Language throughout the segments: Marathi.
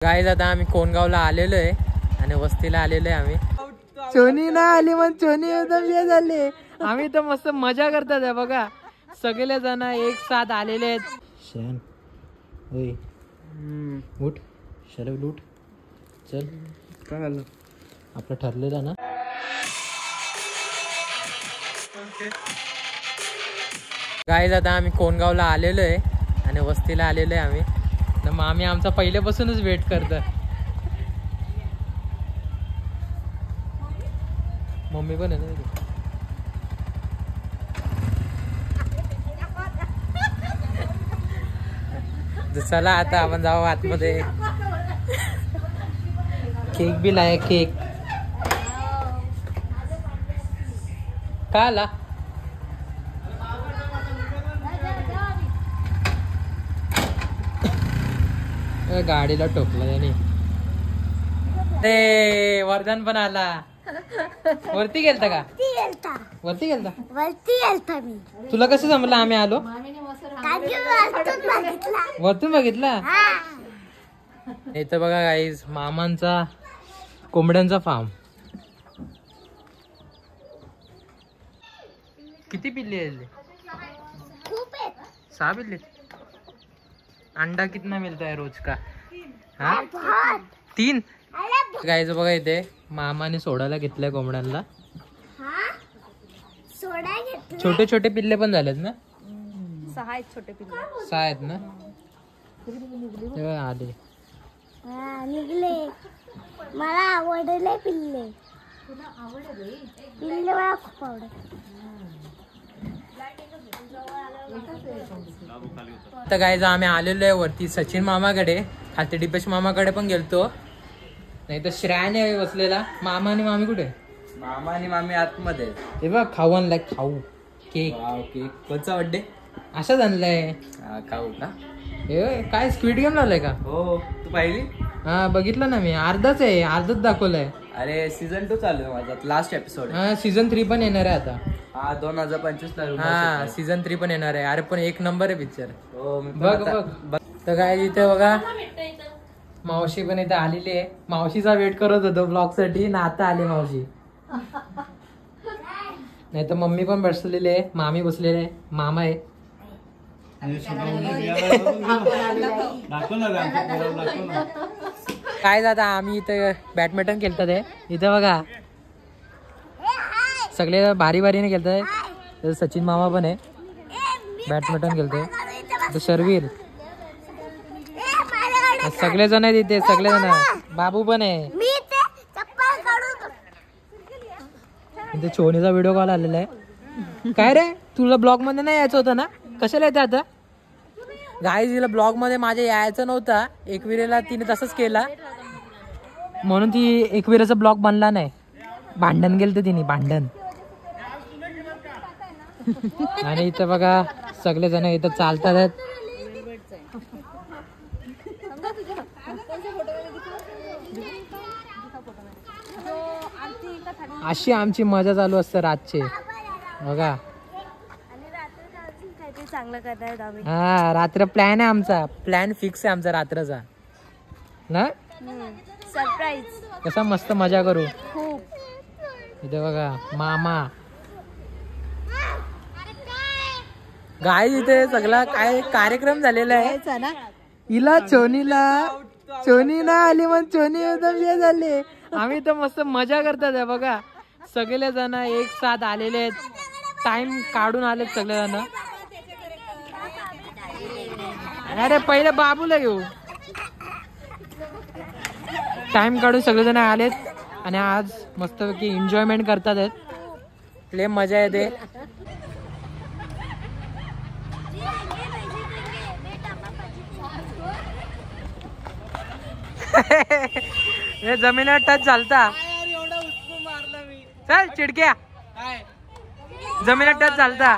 गाईज आता आम्ही कोणगावला आलेलो आहे आणि वस्तीला आलेलो आहे आम्ही. चोनी ना आली मग चोनी एकदम हे झाले. आम्ही तर मस्त मजा करतात आहे बघा. सगळे जण एक साथ आलेले आहेत. शान होय उठ शरव उठ चल काय झालं आपलं ठरलेलं ना. गाईज आता आम्ही कोणगावला आलेलो आहे आणि वस्तीला आलेलो आहे आम्ही. तर मग आम्ही आमचा पहिल्यापासूनच वेट करतो. मम्मी पण आहे ना. चला आता आपण जाऊ आतमध्ये. केक बी लाय केक का आला. गाडीला टोकला त्याने. ते वर्धन पण आला. वरती गेलता का. वरती गेलता मी. तुला कसं जमलं आम्ही आलो. वरतून बघितला. इथं बघा गाईज मामांचा कोंबड्यांचा फार्म. किती पिल्ले आहेत. 6 पिल्ले. अंडा कितना मिलता है रोज का. हाँ 3. गाईज बघा इथे मामाने सोडायला घेतलंय कोंबड्यांना. छोटे छोटे पिल्ले पण झालेत ना. 6 आहेत छोटे पिल्ले. 6 आहेत ना. आले निघले. मला आवडले पिल्ले. पिल्ले मला खूप आवडत. तर गाईज आम्ही आलेलो आहे वरती सचिन मामाकडे. खालती डिपेश मामाकडे पण गेलतो. नाही तर श्रेयाने बसलेला. मामा आणि मामी कुठे. मामा आणि मामी आतमध्ये. हे बघ खाऊ आणलाय. खाऊ केक. केक कोणचा बर्थडे. असाच आणलाय. खाऊ का. हे काय स्क्विड गेम लावलाय का. हो तू पाहिली. हा बघितलं ना मी. अर्धाच आहे. अर्धच दाखवलंय. अरे सीझन 2 चालू आहे माझा. Last episode. हा सीझन 3 पण येणार आहे आता. हा 2025 ला. हा सीझन 3 पण येणार आहे. अरे पण एक नंबर आहे पिक्चर. हो बघ बघ. तर काय इथे बघा मावशी पण इथे आलेली आहे. मावशीचा वेट करत होतो ब्लॉग साठी ना. आता आली मावशी. नाही तर मम्मी पण बसलेली आहे. मामी बसलेले आहे. मामा आहे. काय जाता आम्ही इथं बॅडमिंटन खेळतात आहे. इथं बघा सगळे भारी भारीने खेळतात. सचिन मामा पण आहे. बॅडमिंटन खेळतोय. शर्वीर सगळे जण आहेत इथे. सगळे जण. बाबू पण आहे. इथे छोनीचा व्हिडिओ कॉल आलेला आहे. काय रे तुला ब्लॉग मध्ये नाही यायचं होतं ना. कशाला येतं आता. गाईज तिला ब्लॉग मध्ये माझ्या यायचं नव्हता. एकविरेला तिने तसंच केला म्हणून ती एकविरेचा ब्लॉग बनला नाही. भांडण गेलं तिने भांडण. आणि इथं बघा सगळे जण इथं चालतात आहेत. अशी आमची मजा चालू असते रातची बघा. चांगलं करतायत आम्ही. हा रात्र प्लॅन आहे आमचा. प्लॅन फिक्स आहे आमचा रात्रचा ना. सरप्राईज. कसा मस्त मजा करू. खूप. इथे बघा मामा. गाय इथे सगळा काय कार्यक्रम झालेला आहे. हिला चोनी ना आली मग चोनी एकदम हे झाले. आम्ही तर मस्त मजा करतात आहे बघा. सगळे जण एक साथ आलेले आहेत. टाइम काढून आलेत सगळे जण. अरे पहिले बाबूला घेऊ. टाइम काढून सगळे जण आलेत आणि आज मस्तपैकी एन्जॉयमेंट करतात आहेत. लय मजा येते. जमिनीवर टच झालता. चल चिडक्या. जमिनीवर टच झालता.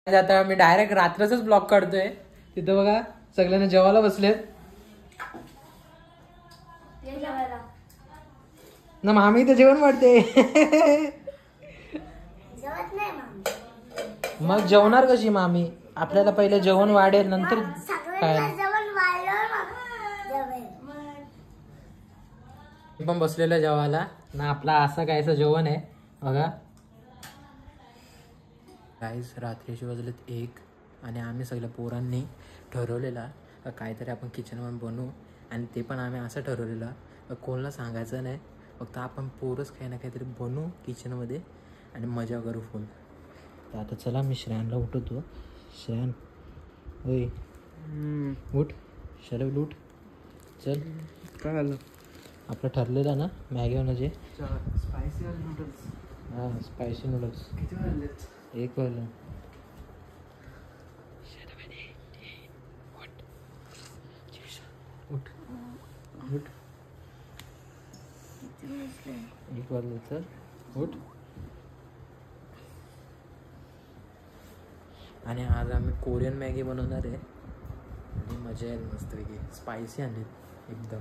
आता मी डायरेक्ट रात्रच ब्लॉग काढतोय. तिथं बघा सगळ्यांना जेवायला बसलेत ना. मामी तर जेवण वाढते. जेवत नाही मामी. मग जेवणार कशी मग आम्ही? आपल्याला पहिले जेवण वाढेल नंतर काय. मी पण बसलेलं जेवायला ना. आपला असं कायचं जेवण आहे बघा. काहीच रात्रीचे वाजलेत 1 आणि आम्ही सगळ्या पोरांनी ठरवलेला काहीतरी आपण किचनमध्ये बनवू. आणि ते पण आम्ही असं ठरवलेलं कोणाला सांगायचं नाही, फक्त आपण पोरच काही ना काहीतरी बनवू किचनमध्ये आणि मजा करू फुल. तर आता चला मी श्रेयांला उठवतो. श्रेयान होय उठ. शरव उठ चल. काय झालं? आपलं ठरलेलं ना मॅगी होण्याचे. Spicy noodles. हां स्पायसी नूडल्स. किती वाजलेत? 1 वाजलं. उठ उठ. 1 वाजलं. चल उठ. आणि आज आम्ही कोरियन मॅगी बनवणार आहे आणि मजा येईल मस्तपैकी. स्पायसी आणली एकदम.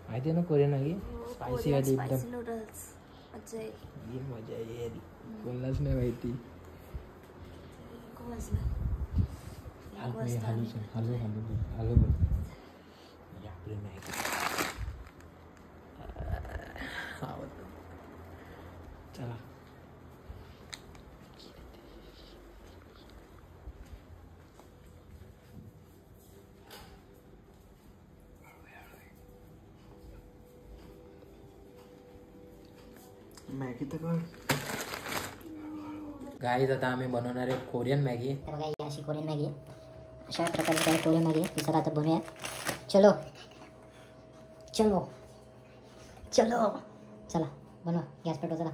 माहिती आहे ना कोरियन मॅगी स्पायसी आली एकदम. नूडल्स मजा ही मजा येईल. कोणालाच नाही माहिती. हलू हलू हलू हलू आपली मॅगी. चला मॅगी तर काय? गाईज आता आम्ही बनवणार आहे कोरियन मॅगी. तर बघा ही अशी कोरियन मॅगी. अशा प्रकारे कोरियन मॅगी ती सगळं आता बनवूया. चलो चलो चलो चला बनवा. गॅस पेटवा. चला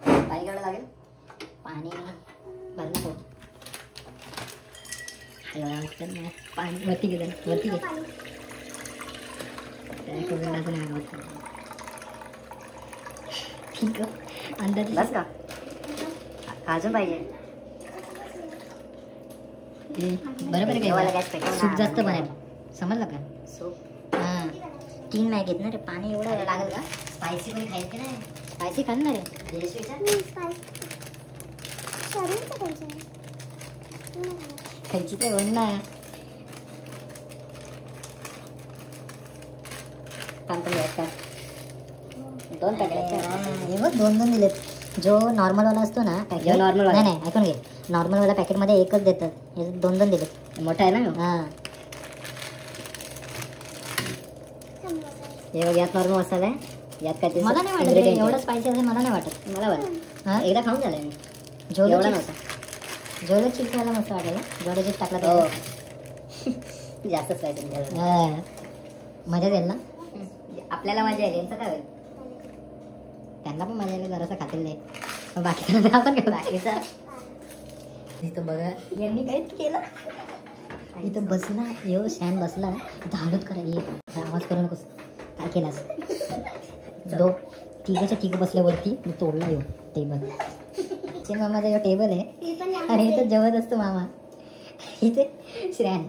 पाणी घ्यावं लागेल. पाणी भरणं हो. पाणी वरती घे. वरती घे. ठीक आहे अंदाज बस का अजून पाहिजे. बरोबर आहे काय. सूप जास्त बनायचं समजलं का. सूप हां 3 मॅगी आहेत ना रे. पाणी एवढं लागेल का. स्पायसी पण खायचं नाही. स्पायसी खाणार आहे. खायची तर होईल ना. 2 पॅकेट 2 दिलेत. जो नॉर्मलवाला असतो ना पॅकेट. नाही नाही ऐकून घे. नॉर्मलवाला पॅकेटमध्ये एकच देतात. हे 2 दिलेत. मोठा आहे ना. हां हे बघ यात नॉर्मल मसाला आहे. यात काय मला नाही वाटत एवढं स्पायसी असेल. मला नाही वाटत. मला वाटत हां एकदा खाऊन झालं मी. जेवढं एवढा नव्हता. जेवढं चिप्स खायला मस्त वाटेल. जेवढं चिप्स टाकला तर जास्त स्पायसी हां मजा येईल ना. आपल्याला मजा येईल. यांचं काय होईल. त्यांना पण मजा येईल. जरासं खातील नाही पण बाकीचं आपण घेऊ. बाकीचा इथं बघा यांनी काहीच केलं. इथं बसला येऊ शॅन बसला. इथं हलत करा. ये आवाज करू नकोस. काय केलास. तिघ बसल्यावरती मी तोडला येऊ टेबल. मामाचा जो टेबल आहे आणि इथं जेवत असतो मामा. इथे श्रेयान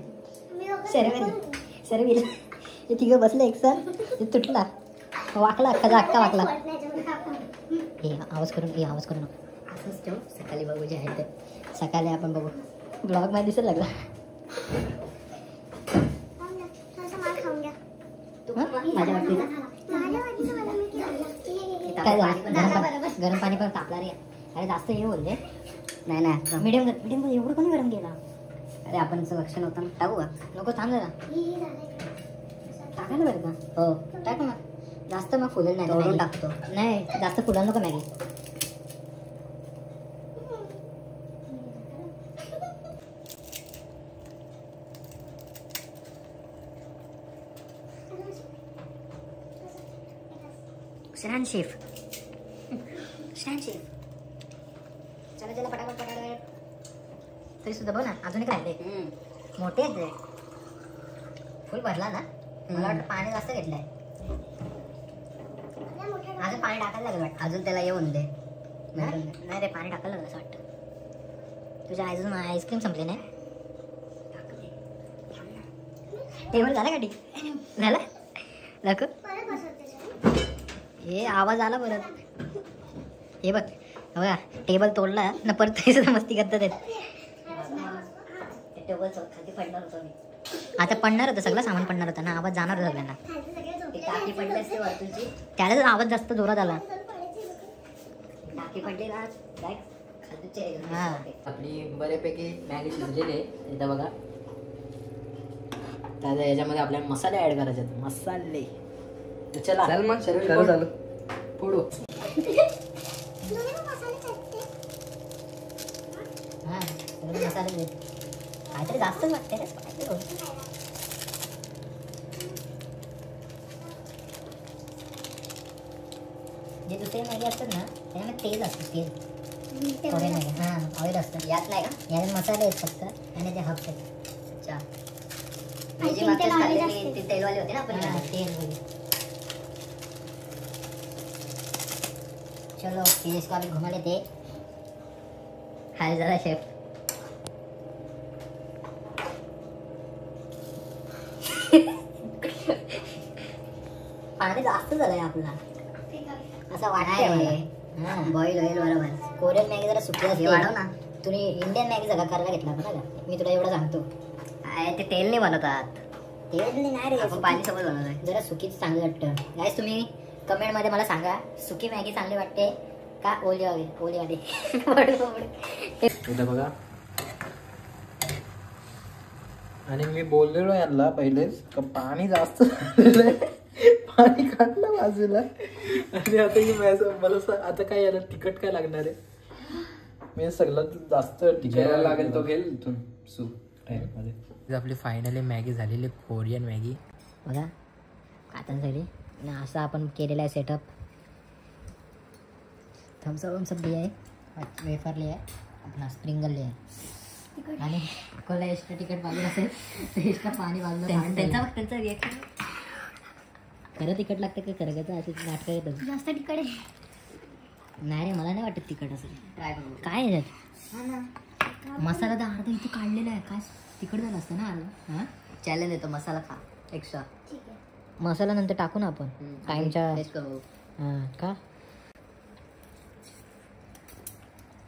शर्वीर हे तिघं बसले एकसाथ. ते तुटला वाकला. अख्खा वाकला. हे आवाज करून नको. असंच ठेव. सकाळी बघू जे आहे ते. सकाळी आपण बघू. ब्लॉग मध्ये दिसत लागला. माझ्या वाटतं काय गरम पाणी पण तापला रे. अरे जास्त हे बोलले. नाही मीडियम एवढं कोणी गरम केला. अरे आपण लक्ष नव्हतं. टाकू का नको. थांब जरा. टाकायला बरं का. हो टाक मग. जास्त मग फुलेल नाही. टाकतो नाही जास्त फुलाल नको मॅगी. श्रेयान शेफ चला पटापट तरी सुद्धा बघ ना अजून एक राहिले. मोठे आहेत ते. फुल भरला ना. मला वाटतं पाणी जास्त घेतलंय. अजून पाणी टाकायला लागलं वाटतं. अजून त्याला येऊन दे. नाही रे पाणी टाकायला लागलं असं वाटतं. तुझ्या अजून आईस्क्रीम संपली नाही. टेबल झाला का ठीक झाला दाखव. हे आवाज आला परत. हे बघ बघा टेबल तोडला ना परत तरी सुद्धा मस्ती करतात टेबल खाली पडणार होतो मी. आता पडणार होतं सगळं सामान पडणार होतं ना आवाज जाणार होता सगळ्यांना. टाकी पडली असते वरतूनची त्याला जर आवाज जास्त जोरात आला टाकी पडली ना काय हा. आपली बऱ्यापैकी मॅगी शिजलेली आहे इथं बघा. त्याचा याच्यामध्ये आपल्याला मसाले ऍड करायचे आहेत. मसाले चला चल मग सर्व चालू फोडू. हा सर्व मसाले काहीतरी जास्तच वाटते रे spicy थोडं. जे दुसरे मॅगी असतात ना त्याच्यामध्ये तेल असतं तेल कोरियन मॅगी हां ऑइल असतं. यात नाही का यात मसाले आहेत फक्त आणि ते हब्स आहेत. अच्छा मी जी मागच्या खाल्लेली ती तेलवाली होती ना आपण तेल. चलो फिर इसको अभी घुमा लेते. हाय जरा शेफ पाणी जास्त झालंय आपला असं वाटतंय. बॉईल होईल बरोबर. कोरियन मॅगी जरा सुकी असते वाढव ना. तुम्ही इंडियन मॅगी जगा करायला घेतला पण का मी तुला एवढं सांगतो ते तेल नाही बनवतात. तेल नाही रे पाणी सोबत बनवतात. जरा सुकीच चांगलं वाटतं. गाईस तुम्ही कमेंट मध्ये मला सांगा सुकी मॅगी चांगली वाटते का ओली हवी ओली वाली. इथं बघा. आणि मी बोललेलो यांना पहिलेच का पाणी जास्त झालेलं आहे. पाणी काढलं बाजूला आणि आता ही मला आता काय याला तिखट काय लागणार आहे. मी सगळ्यात जास्त तिखट लागेल तो घेईल इथून सूप मध्ये. आपली फायनली मॅगी झालेली कोरियन मॅगी बघा कातांसाठी आणि असं आपण केलेला आहे सेटअप. थम्सअप लिहा आहे वेफर लिहा आहे आपला स्प्रिंगल लिहा आहे आणि कोणाला एक्स्ट्रा तिखट पाहिजे असेल तर एक्स्ट्रा पाणी बाजूला त्यांचा रिॲक्शन खरं तिखट लागतं का खरं असे नाटकं येतं. जास्त तिकडे नाही रे मला नाही वाटत तिखट असेल. ट्राय करू काय याच्यात मसाला तर अर्धा इथे काढलेला आहे. काय तिखट झालं असतं ना अर्धा. हां चॅलेंज येतो मसाला खा एक्स्ट्रा. मसाला नंतर टाकू ना आपण टाईमच्या हां का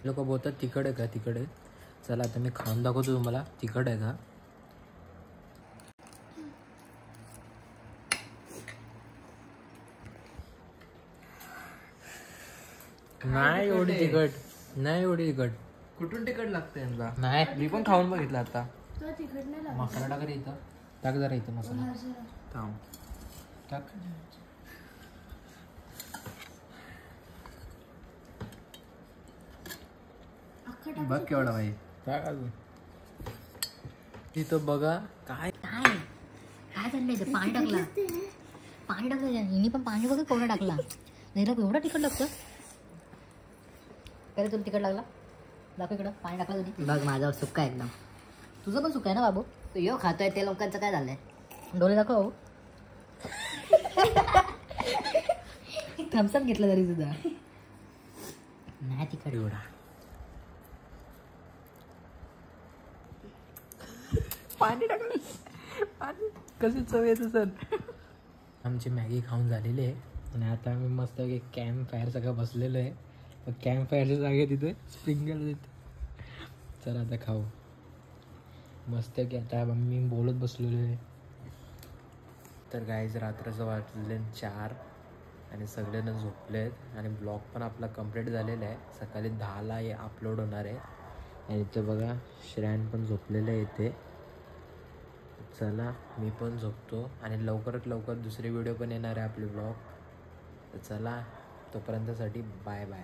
लोक बोलतात तिखट आहे का तिखट आहे. चला आता मी खाऊन दाखवतो तुम्हाला तिखट आहे का. नाही एवढी तिखट नाही एवढी तिखट. कुठून तिखट लागतं यांना. नाही मी पण खाऊन बघितलं आता. मसाला टाक रे इथं. टाक जरा इथं मसाला थांब टाक. बघ केवढा भाई. टाक अजून. इथं बघा काय काय काय चाललंय ते. पाणी टाकलं हिनी पण पाणी बघा केवढं टाकला. नाही रे एवढं तिखट लागतं. अरे तुला तिखट लागला दाखव इकडं पाणी टाकलं तुम्ही. बघ माझ्यावर सुक्का एकदम. तुझं पण सुक्का आहे ना बाबू. तू यो खातोय ते लोकांचं काय झालंय. डोळे दाखव. थम्सअप घेतलं तरी सुद्धा नाही तिखट एवढा. पाणी टाकलं पाणी कशी चव येत सर. आमची मॅगी खाऊन झालेली आहे आणि आता आम्ही मस्त कॅम्प फायर सगळं बसलेलो आहे. कॅम्प फायरच्या जागे तिथे स्प्रिंगल येते. चला आता खाऊ मस्त की. आता मी बोलत बसलेलो आहे. तर गाईज रात्राचं वाजले 4 आणि सगळेजण झोपले आहेत आणि ब्लॉग पण आपला कंप्लीट झालेला आहे. सकाळी 10ला हे अपलोड होणार आहे. आणि इथं बघा श्रेयान पण झोपलेलं आहे इथे. चला मी पण झोपतो आणि लवकरात लवकर दुसरे व्हिडिओ पण येणार आहे आपले ब्लॉग. तर चला तोपर्यंतसाठी बाय बाय.